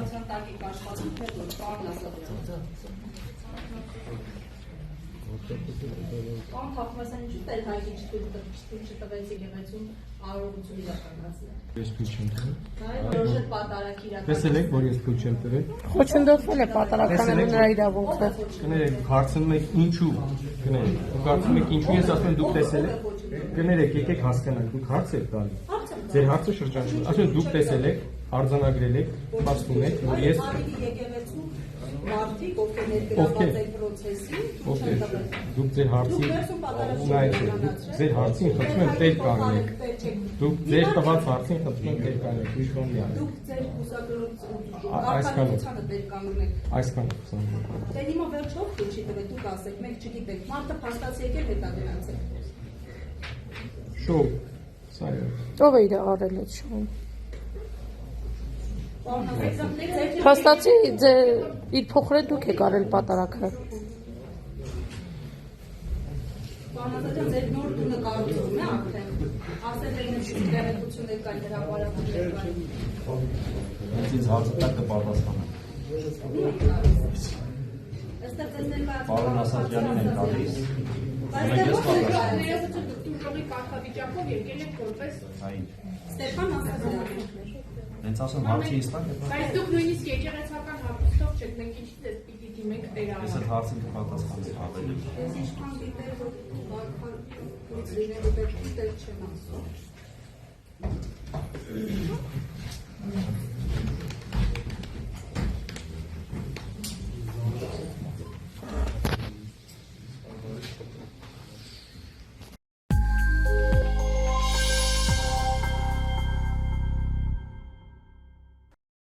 կառավարության տակ եք աշխատում, թե ոչ, պարոն Ասատրյան։ Պարոն Թախմասյան, ինչու Տեր-Հայկին չտվեց եկեղեցում արարողություն իրականացնել։ Ես թույլ չեմ տվել։ Որոշ պատարակ իրականացնել։ Տեսել եք, որ ես թույլ չեմ տվել։ Խոչընդոտվել է պատարականելու նրա իրավունքը։ Կներեք, հարցնում եք ինչու, կներեք, կարծում եք ինչու ես ասում եմ դուք տեսել եք, կներեք, եկեք հասկանանք, դուք հարց եք տալի։ Ձեր հարցը շրջանցում, ասում եք դուք տեսել եք, արձանագրել եք, փաստում եք, որ ես Մարդիկ, ովքեր ներգրավված են պրոցեսին, դուք ձեր հարցին ձեր հարցին խնդրում եմ տեր կանգնեք, դուք ձեր տված հարցին խնդրում եմ տեր կանգնեք, ուրիշ բան մի դուք ձեր կուսակցությանը տեր կանգնեք, այսքան դե հիմա վերջով թույլ չի տվել, դուք ասեք, մենք չգիտենք, մարդը փաստացի եկել հետա գնացել։ Շոու, սա է։ Ով է իր արել այդ շոուն։ Փաստացի իր փոխրեն դուք եք արել պատարակը։ Պարոն ձեր նոր տունը կառուցվում է արդեն։ Ասել էին ինչ տեղեկություններ կան հրապարակներ կան։ Ինձ հարցը տակ կպատասխանեմ։ Այստեղ ձեզ ներկայացնում Պարոն Ասատրյանին են տալիս։ Տուրժողի կարգավիճակով եկել եք որպես Այն։ Ստեփան Ասատրյան։ Հենց ասում հարցի իստակ է։ Բայց դուք նույնիսկ եկեղեցական հապստով չեք, մենք ինչի դες պիտի դիմենք Տեր Ես այդ հարցին կպատասխանեմ ավելի։ Ես ինչքան դիտել որ վարքան լինելու պետք է չեմ ասում։